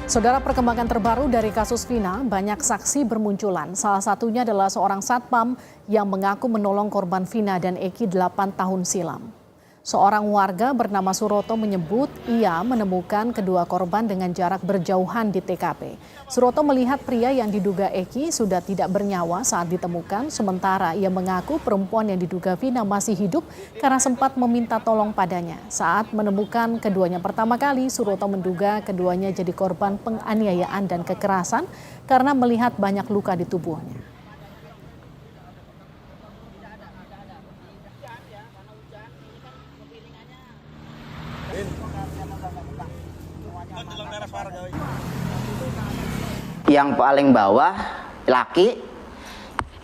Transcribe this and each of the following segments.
Saudara, perkembangan terbaru dari kasus Vina, banyak saksi bermunculan. Salah satunya adalah seorang satpam yang mengaku menolong korban Vina dan Eki 8 tahun silam. Seorang warga bernama Suroto menyebut ia menemukan kedua korban dengan jarak berjauhan di TKP. Suroto melihat pria yang diduga Eki sudah tidak bernyawa saat ditemukan, sementara ia mengaku perempuan yang diduga Vina masih hidup karena sempat meminta tolong padanya. Saat menemukan keduanya pertama kali, Suroto menduga keduanya jadi korban penganiayaan dan kekerasan karena melihat banyak luka di tubuhnya. Yang paling bawah laki,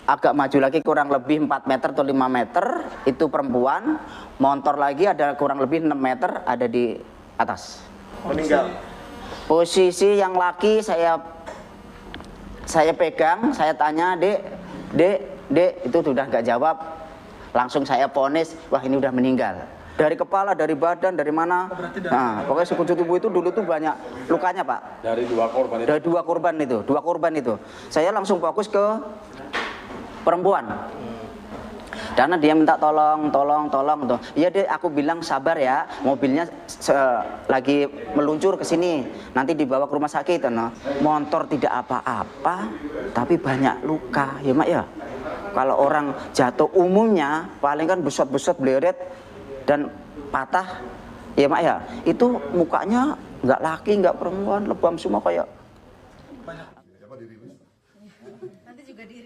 agak maju lagi kurang lebih 4 meter atau 5 meter itu perempuan, motor lagi ada kurang lebih 6 meter ada di atas. Meninggal. Posisi yang laki saya pegang, saya tanya, dek, itu sudah nggak jawab, langsung saya vonis, wah ini udah meninggal. Dari kepala, dari badan, dari mana? Nah, pokoknya sekujur tubuh itu dulu tuh banyak lukanya, Pak. Dari dua korban itu? Dari dua korban itu. Saya langsung fokus ke perempuan. Karena dia minta tolong tuh. Iya deh, aku bilang sabar ya, mobilnya lagi meluncur ke sini, nanti dibawa ke rumah sakit. No. Motor tidak apa-apa, tapi banyak luka, ya Mak ya. Kalau orang jatuh umumnya paling kan besot-besot bleret dan patah, ya Mak ya. Itu mukanya nggak laki, nggak perempuan, lebam semua kayak.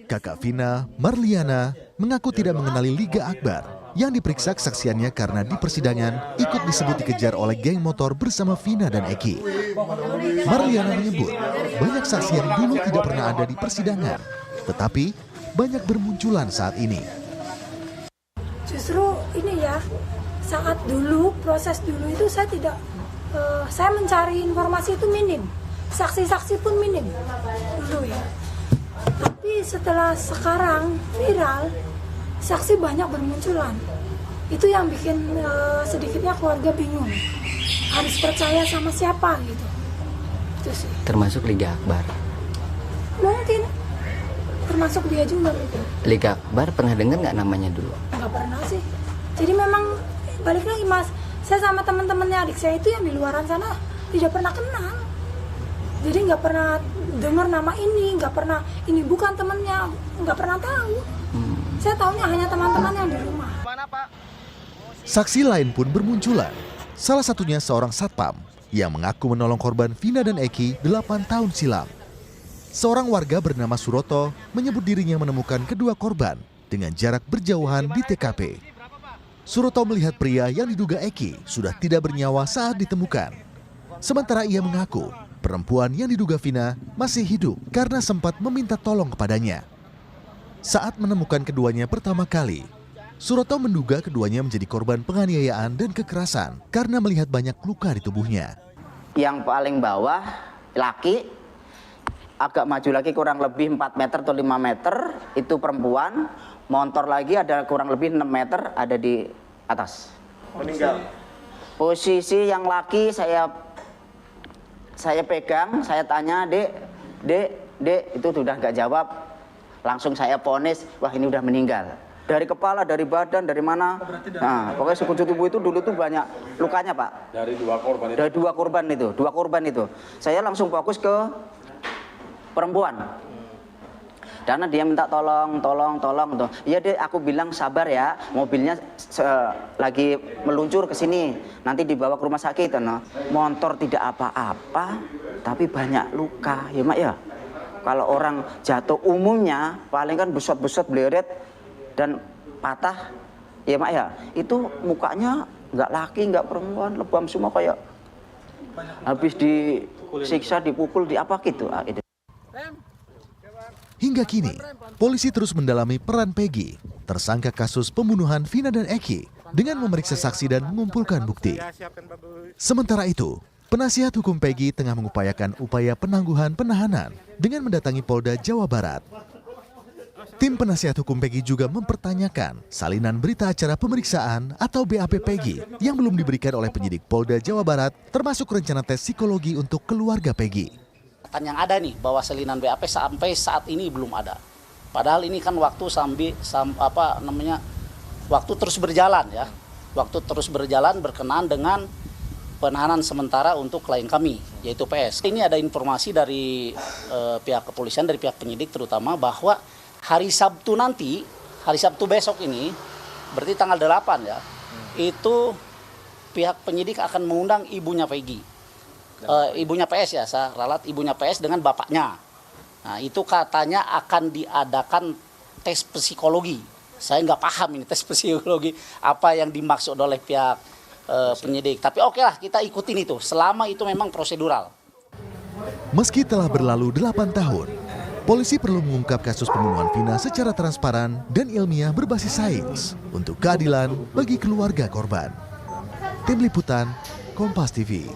Kakak Vina, Marliana, mengaku tidak mengenali Liga Akbar yang diperiksa kesaksiannya karena di persidangan ikut disebut dikejar oleh geng motor bersama Vina dan Eki. Marliana menyebut banyak saksi yang dulu tidak pernah ada di persidangan, tetapi banyak bermunculan saat ini. Justru ini ya, saat dulu, proses dulu itu saya tidak, saya mencari informasi itu minim, saksi-saksi pun minim dulu ya. Tapi setelah sekarang viral, saksi banyak bermunculan. Itu yang bikin sedikitnya keluarga bingung. Harus percaya sama siapa gitu. Itu sih. Termasuk Liga Akbar. Mungkin termasuk dia juga gitu. Liga Akbar pernah dengar nggak namanya dulu? Nggak pernah sih. Jadi memang balik lagi Mas, saya sama teman-temannya adik saya itu yang di luaran sana tidak pernah kenal. Jadi nggak pernah dengar nama ini, nggak pernah, ini bukan temennya, nggak pernah tahu. Saya tahunya hanya teman-teman yang di rumah. Saksi lain pun bermunculan. Salah satunya seorang satpam yang mengaku menolong korban Vina dan Eki 8 tahun silam. Seorang warga bernama Suroto menyebut dirinya menemukan kedua korban dengan jarak berjauhan di TKP. Suroto melihat pria yang diduga Eki sudah tidak bernyawa saat ditemukan. Sementara ia mengaku perempuan yang diduga Vina masih hidup karena sempat meminta tolong kepadanya. Saat menemukan keduanya pertama kali, Suroto menduga keduanya menjadi korban penganiayaan dan kekerasan karena melihat banyak luka di tubuhnya. Yang paling bawah laki, agak maju lagi kurang lebih 4 meter atau 5 meter itu perempuan, motor lagi ada kurang lebih 6 meter ada di atas. Meninggal. Posisi yang laki saya pegang, saya tanya, dek, itu sudah nggak jawab, langsung saya vonis, wah ini udah meninggal. Dari kepala, dari badan, dari mana? Nah, pokoknya sekujur tubuh itu dulu tuh banyak lukanya, Pak. Dari dua korban itu? Dari dua korban itu. Saya langsung fokus ke perempuan. Karena dia minta tolong tuh. Iya deh, aku bilang sabar ya, mobilnya lagi meluncur ke sini, nanti dibawa ke rumah sakit. No. Motor tidak apa-apa, tapi banyak luka, ya Mak ya. Kalau orang jatuh umumnya paling kan besot-besot bleret dan patah, ya Mak ya. Itu mukanya nggak laki, nggak perempuan, lebam semua kayak habis disiksa, dipukul, di apa gitu. Hingga kini, polisi terus mendalami peran Peggy, tersangka kasus pembunuhan Vina dan Eki, dengan memeriksa saksi dan mengumpulkan bukti. Sementara itu, penasihat hukum Peggy tengah mengupayakan upaya penangguhan penahanan dengan mendatangi Polda Jawa Barat. Tim penasihat hukum Peggy juga mempertanyakan salinan berita acara pemeriksaan atau BAP Peggy yang belum diberikan oleh penyidik Polda Jawa Barat, termasuk rencana tes psikologi untuk keluarga Peggy. yang ada nih bahwa salinan BAP sampai saat ini belum ada. Padahal ini kan waktu waktu terus berjalan ya. Waktu terus berjalan berkenaan dengan penahanan sementara untuk klien kami, yaitu PS. Ini ada informasi dari pihak kepolisian, dari pihak penyidik terutama, bahwa hari Sabtu nanti, hari Sabtu besok ini, berarti tanggal 8 ya, itu pihak penyidik akan mengundang ibunya Peggy. Ibunya PS ya, saya ralat ibunya PS dengan bapaknya. Nah, itu katanya akan diadakan tes psikologi. Saya nggak paham ini tes psikologi, apa yang dimaksud oleh pihak penyidik. Tapi oke lah, kita ikutin itu selama itu memang prosedural. Meski telah berlalu 8 tahun, polisi perlu mengungkap kasus pembunuhan Vina secara transparan dan ilmiah berbasis sains untuk keadilan bagi keluarga korban. Tim Liputan, Kompas TV.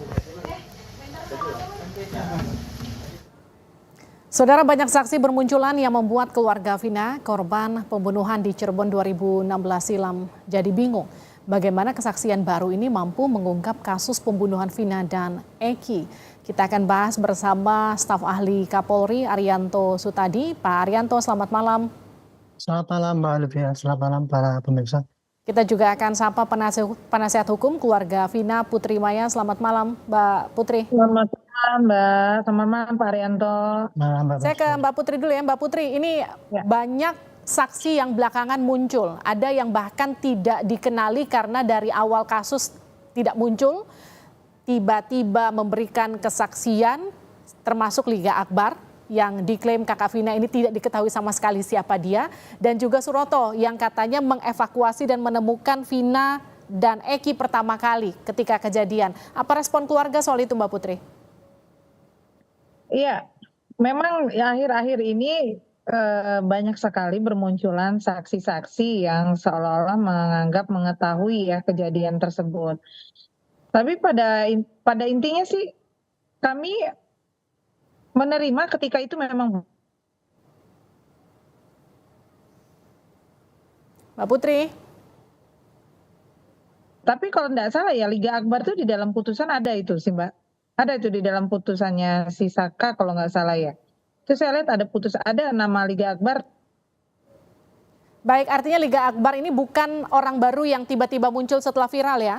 Saudara, banyak saksi bermunculan yang membuat keluarga Vina, korban pembunuhan di Cirebon 2016 silam, jadi bingung. Bagaimana kesaksian baru ini mampu mengungkap kasus pembunuhan Vina dan Eki. Kita akan bahas bersama staf ahli Kapolri Arianto Sutadi. Pak Arianto, selamat malam. Selamat malam Mbak Olivia, selamat malam para pemirsa. Kita juga akan sapa penasihat hukum keluarga Vina, Putri Maya. Selamat malam Mbak Putri. Selamat malam Mbak, selamat malam Pak Arianto. Malam, Mbak. Saya ke Mbak Putri dulu ya. Mbak Putri, ini banyak saksi yang belakangan muncul. Ada yang bahkan tidak dikenali karena dari awal kasus tidak muncul. Tiba-tiba memberikan kesaksian, termasuk Liga Akbar yang diklaim kakak Vina ini tidak diketahui sama sekali siapa dia. Dan juga Suroto yang katanya mengevakuasi dan menemukan Vina dan Eki pertama kali ketika kejadian. Apa respon keluarga soal itu Mbak Putri? Iya, memang akhir-akhir ini banyak sekali bermunculan saksi-saksi yang seolah-olah menganggap mengetahui ya kejadian tersebut. Tapi pada intinya sih kami menerima ketika itu memang. Mbak Putri. Tapi kalau tidak salah ya Liga Akbar itu di dalam putusan ada itu sih Mbak. Ada itu di dalam putusannya si Saka kalau nggak salah ya. Itu saya lihat ada nama Liga Akbar. Baik, artinya Liga Akbar ini bukan orang baru yang tiba-tiba muncul setelah viral ya?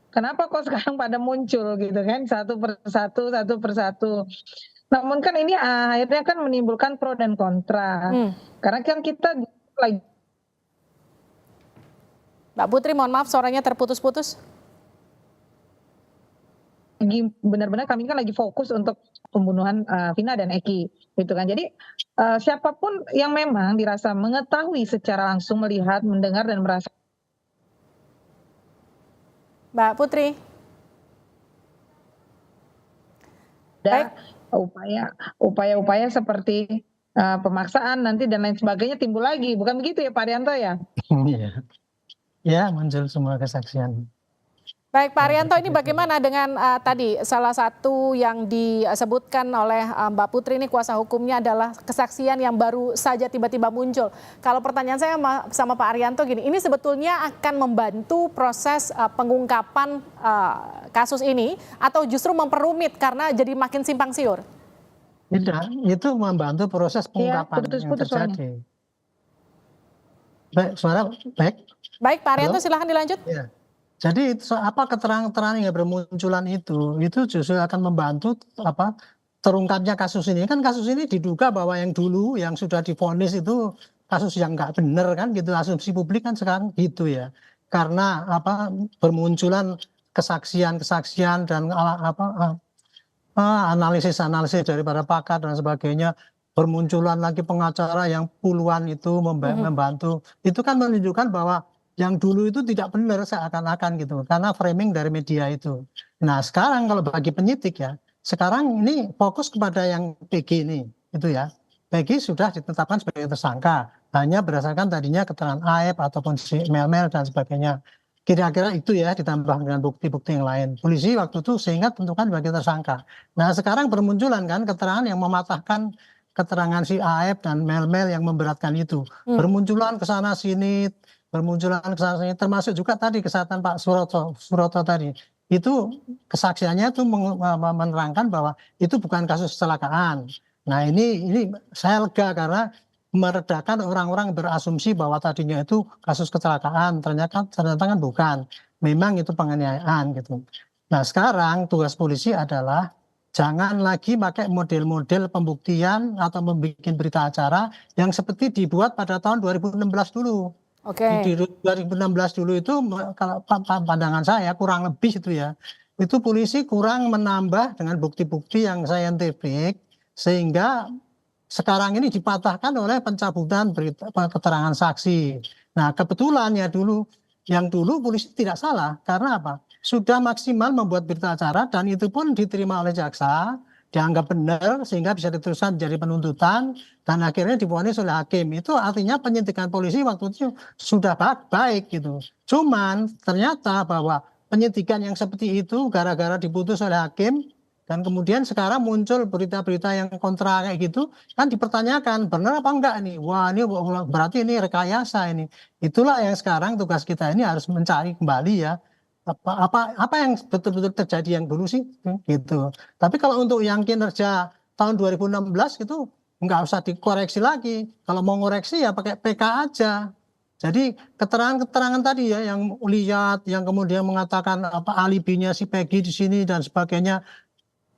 Kenapa kok sekarang pada muncul gitu kan, satu persatu. Namun kan ini akhirnya kan menimbulkan pro dan kontra. Karena kan kita lagi. Mbak Putri, mohon maaf suaranya terputus-putus. Benar-benar kami kan lagi fokus untuk pembunuhan Vina dan Eki gitu kan. Jadi siapapun yang memang dirasa mengetahui secara langsung, melihat, mendengar dan merasa. Mbak Putri. Ada upaya-upaya seperti pemaksaan nanti dan lain sebagainya timbul lagi. Bukan begitu ya Pak Arianto ya? Iya. Ya, muncul semua kesaksian. Baik Pak Arianto, ini bagaimana dengan tadi salah satu yang disebutkan oleh Mbak Putri ini kuasa hukumnya adalah kesaksian yang baru saja tiba-tiba muncul. Kalau pertanyaan saya sama Pak Arianto gini, ini sebetulnya akan membantu proses pengungkapan kasus ini atau justru memperumit karena jadi makin simpang siur? Tidak, itu membantu proses pengungkapan yang terjadi. Baik, suara baik. Baik Pak Arianto, silahkan dilanjut. Ya. Jadi apa keterangan-keterangan yang bermunculan itu justru akan membantu terungkapnya kasus ini. Kan kasus ini diduga bahwa yang dulu yang sudah divonis itu kasus yang nggak benar kan gitu, asumsi publik kan sekarang gitu ya. Karena bermunculan kesaksian dan analisis dari para pakar dan sebagainya, bermunculan lagi pengacara yang puluhan itu membantu. Itu kan menunjukkan bahwa yang dulu itu tidak benar seakan-akan gitu, karena framing dari media itu. Nah sekarang kalau bagi penyidik ya, sekarang ini fokus kepada yang PG ini, itu ya. PG sudah ditetapkan sebagai tersangka, hanya berdasarkan tadinya keterangan AF ataupun si Mel dan sebagainya. Kira-kira itu ya, ditambah dengan bukti-bukti yang lain. Polisi waktu itu seingat tentukan sebagai tersangka. Nah sekarang bermunculan kan keterangan yang mematahkan keterangan si AF dan Mel yang memberatkan itu. Bermunculan ke sana sini, bermunculan kesana sini, termasuk juga tadi kesehatan Pak Suroto tadi. itu kesaksiannya itu menerangkan bahwa itu bukan kasus kecelakaan. Nah ini saya lega karena meredakan orang-orang berasumsi bahwa tadinya itu kasus kecelakaan, ternyata kan bukan. Memang itu penganiayaan gitu. Nah sekarang tugas polisi adalah jangan lagi pakai model-model pembuktian atau membuat berita acara yang seperti dibuat pada tahun 2016 dulu. Di 2016 dulu itu kalau pandangan saya kurang lebih itu ya, itu polisi kurang menambah dengan bukti-bukti yang saintifik sehingga sekarang ini dipatahkan oleh pencabutan keterangan saksi. Nah kebetulan ya yang dulu polisi tidak salah karena apa? Sudah maksimal membuat berita acara dan itu pun diterima oleh jaksa, dianggap benar sehingga bisa diteruskan jadi penuntutan dan akhirnya divonis oleh hakim. Itu artinya penyidikan polisi waktu itu sudah baik gitu. Cuman ternyata bahwa penyidikan yang seperti itu gara-gara diputus oleh hakim dan kemudian sekarang muncul berita-berita yang kontra kayak gitu kan dipertanyakan benar apa enggak nih. Wah ini berarti ini rekayasa ini. Itulah yang sekarang tugas kita ini harus mencari kembali ya. Apa yang betul-betul terjadi yang dulu sih gitu. Tapi kalau untuk yang kinerja tahun 2016 itu nggak usah dikoreksi lagi. Kalau mau ngoreksi ya pakai PK aja. Jadi keterangan-keterangan tadi ya yang lihat, yang kemudian mengatakan apa alibinya si Peggy di sini dan sebagainya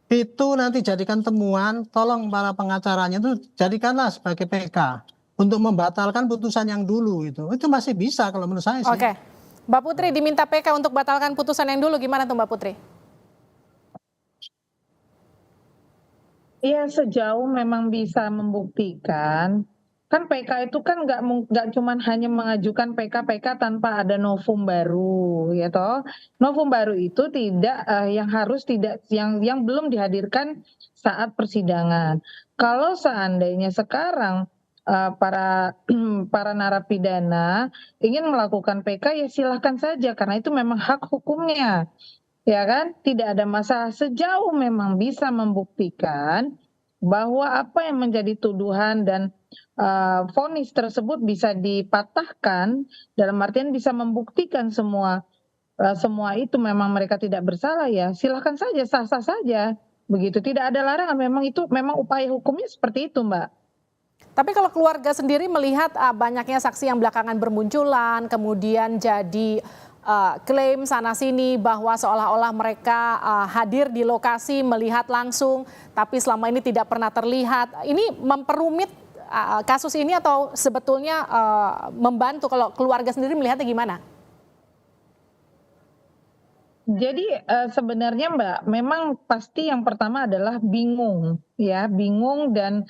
itu nanti jadikan temuan. Tolong para pengacaranya itu jadikanlah sebagai PK untuk membatalkan putusan yang dulu itu. Itu masih bisa kalau menurut saya sih. Oke. Mbak Putri diminta PK untuk batalkan putusan yang dulu, gimana tuh Mbak Putri? Iya sejauh memang bisa membuktikan, kan PK itu kan nggak cuma hanya mengajukan PK tanpa ada novum baru, ya toh. Novum baru itu tidak yang belum dihadirkan saat persidangan. Kalau seandainya sekarang para narapidana ingin melakukan PK ya silahkan saja karena itu memang hak hukumnya, ya kan? Tidak ada masalah sejauh memang bisa membuktikan bahwa apa yang menjadi tuduhan dan vonis tersebut bisa dipatahkan dalam artian bisa membuktikan semua itu memang mereka tidak bersalah ya silahkan saja sah-sah saja begitu, tidak ada larangan, memang upaya hukumnya seperti itu Mbak. Tapi kalau keluarga sendiri melihat banyaknya saksi yang belakangan bermunculan, kemudian jadi klaim sana-sini bahwa seolah-olah mereka hadir di lokasi melihat langsung, tapi selama ini tidak pernah terlihat. Ini memperumit kasus ini atau sebetulnya membantu kalau keluarga sendiri melihatnya gimana? Jadi sebenarnya Mbak, memang pasti yang pertama adalah bingung dan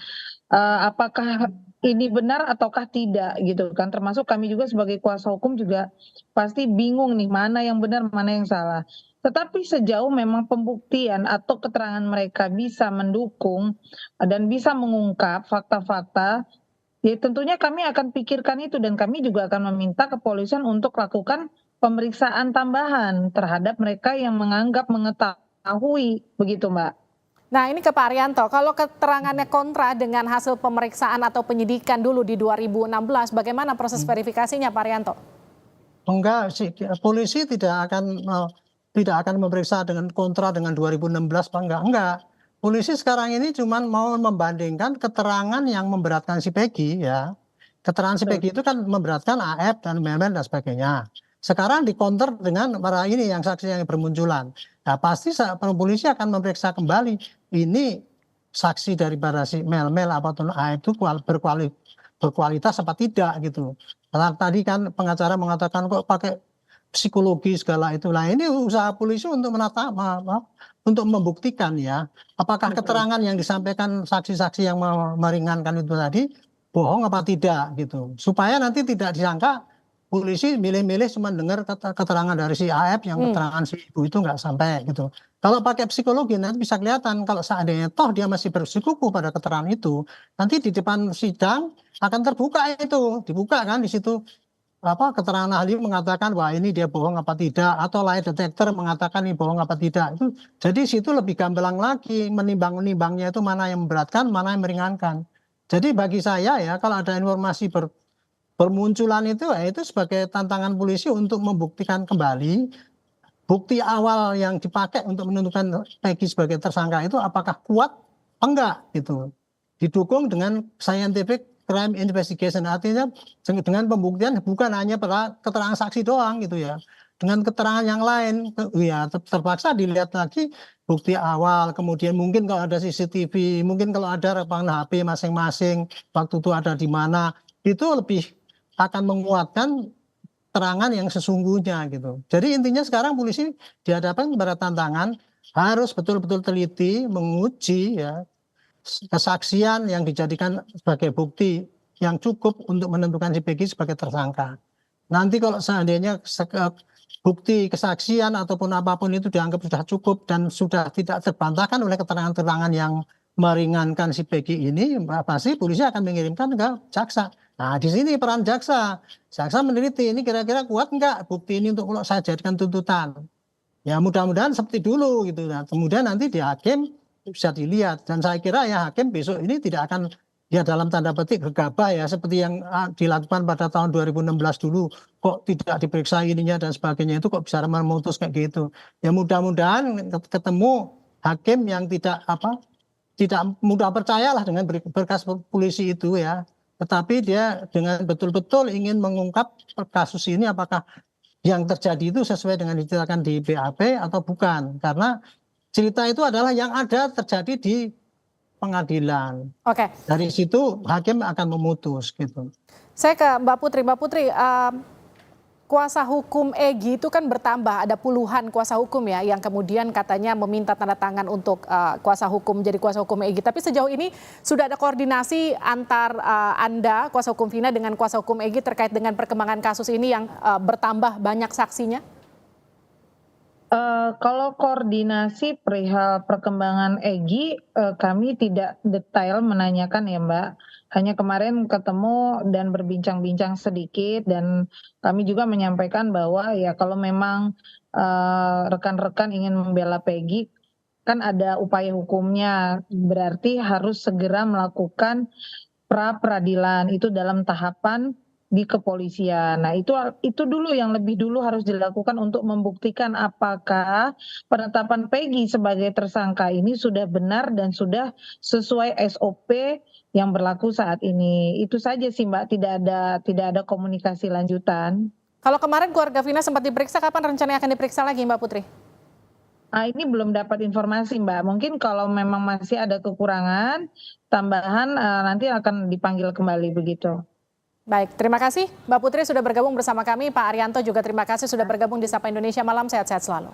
apakah ini benar ataukah tidak gitu kan, termasuk kami juga sebagai kuasa hukum juga pasti bingung nih mana yang benar mana yang salah. Tetapi sejauh memang pembuktian atau keterangan mereka bisa mendukung dan bisa mengungkap fakta-fakta, ya tentunya kami akan pikirkan itu dan kami juga akan meminta kepolisian untuk lakukan pemeriksaan tambahan terhadap mereka yang menganggap mengetahui begitu Mbak. Nah ini ke Pak Arianto, kalau keterangannya kontra dengan hasil pemeriksaan atau penyidikan dulu di 2016, bagaimana proses verifikasinya Pak Arianto? Enggak sih, polisi tidak akan memeriksa dengan kontra dengan 2016 Pak, enggak. Polisi sekarang ini cuma mau membandingkan keterangan yang memberatkan si Peggy ya. Keterangan si Peggy itu kan memberatkan AF dan Memen dan sebagainya. Sekarang dikonter dengan para ini yang saksi yang bermunculan. Nah pasti polisi akan memeriksa kembali ini saksi daripada si Mel apapun itu berkualitas apa tidak gitu. Karena tadi kan pengacara mengatakan kok pakai psikologi segala itu. Nah ini usaha polisi untuk untuk membuktikan ya apakah keterangan yang disampaikan saksi-saksi yang meringankan itu tadi bohong apa tidak gitu. Supaya nanti tidak disangka polisi milih-milih cuma dengar keterangan dari si AF yang keterangan si ibu itu nggak sampai gitu. Kalau pakai psikologi nanti bisa kelihatan kalau seandainya toh dia masih bersikuku pada keterangan itu, nanti di depan sidang akan terbuka itu, dibuka kan di situ keterangan ahli mengatakan wah ini dia bohong apa tidak atau lie detector mengatakan ini bohong apa tidak. Itu jadi situ lebih gamblang lagi menimbangnya itu mana yang memberatkan, mana yang meringankan. Jadi bagi saya ya kalau ada informasi bermunculan itu sebagai tantangan polisi untuk membuktikan kembali bukti awal yang dipakai untuk menentukan Peggy sebagai tersangka itu apakah kuat enggak gitu. Didukung dengan scientific crime investigation, artinya dengan pembuktian bukan hanya pada keterangan saksi doang gitu ya. Dengan keterangan yang lain ya terpaksa dilihat lagi bukti awal, kemudian mungkin kalau ada CCTV, mungkin kalau ada rekaman HP masing-masing waktu itu ada di mana, itu lebih akan menguatkan keterangan yang sesungguhnya gitu. Jadi intinya sekarang polisi dihadapkan kepada tantangan harus betul-betul teliti menguji ya kesaksian yang dijadikan sebagai bukti yang cukup untuk menentukan si Peggy sebagai tersangka. Nanti kalau seandainya bukti kesaksian ataupun apapun itu dianggap sudah cukup dan sudah tidak terbantahkan oleh keterangan-keterangan yang meringankan si Peggy ini, pasti polisi akan mengirimkan ke jaksa. Nah, di sini peran jaksa. Jaksa meneliti ini kira-kira kuat enggak bukti ini untuk saya jadikan tuntutan. Ya mudah-mudahan seperti dulu gitu. Nah, kemudian nanti di hakim bisa dilihat. Dan saya kira ya hakim besok ini tidak akan ya dalam tanda petik gegabah ya seperti yang dilakukan pada tahun 2016 dulu. Kok tidak diperiksa ininya dan sebagainya, itu kok bisa memutus kayak gitu. Ya mudah-mudahan ketemu hakim yang tidak mudah percayalah dengan berkas polisi itu ya. Tetapi dia dengan betul-betul ingin mengungkap kasus ini apakah yang terjadi itu sesuai dengan diceritakan di BAP atau bukan. Karena cerita itu adalah yang ada terjadi di pengadilan. Oke. Dari situ hakim akan memutus gitu. Saya ke Mbak Putri. Mbak Putri, kuasa hukum Egy itu kan bertambah, ada puluhan kuasa hukum ya yang kemudian katanya meminta tanda tangan untuk kuasa hukum jadi kuasa hukum Egy. Tapi sejauh ini sudah ada koordinasi antar Anda kuasa hukum Vina dengan kuasa hukum Egy terkait dengan perkembangan kasus ini yang bertambah banyak saksinya? Kalau koordinasi perihal perkembangan Egy, kami tidak detail menanyakan ya Mbak. Hanya kemarin ketemu dan berbincang-bincang sedikit dan kami juga menyampaikan bahwa ya kalau memang rekan-rekan ingin membela Peggy, kan ada upaya hukumnya, berarti harus segera melakukan pra-peradilan itu dalam tahapan di kepolisian. Nah, itu dulu yang lebih dulu harus dilakukan untuk membuktikan apakah penetapan Peggy sebagai tersangka ini sudah benar dan sudah sesuai SOP yang berlaku saat ini. Itu saja sih Mbak, tidak ada komunikasi lanjutan. Kalau kemarin keluarga Vina sempat diperiksa, kapan rencananya akan diperiksa lagi Mbak Putri? Ini belum dapat informasi Mbak. Mungkin kalau memang masih ada kekurangan tambahan nanti akan dipanggil kembali begitu. Baik, terima kasih Mbak Putri sudah bergabung bersama kami. Pak Arianto juga terima kasih sudah bergabung di Sapa Indonesia Malam. Sehat-sehat selalu.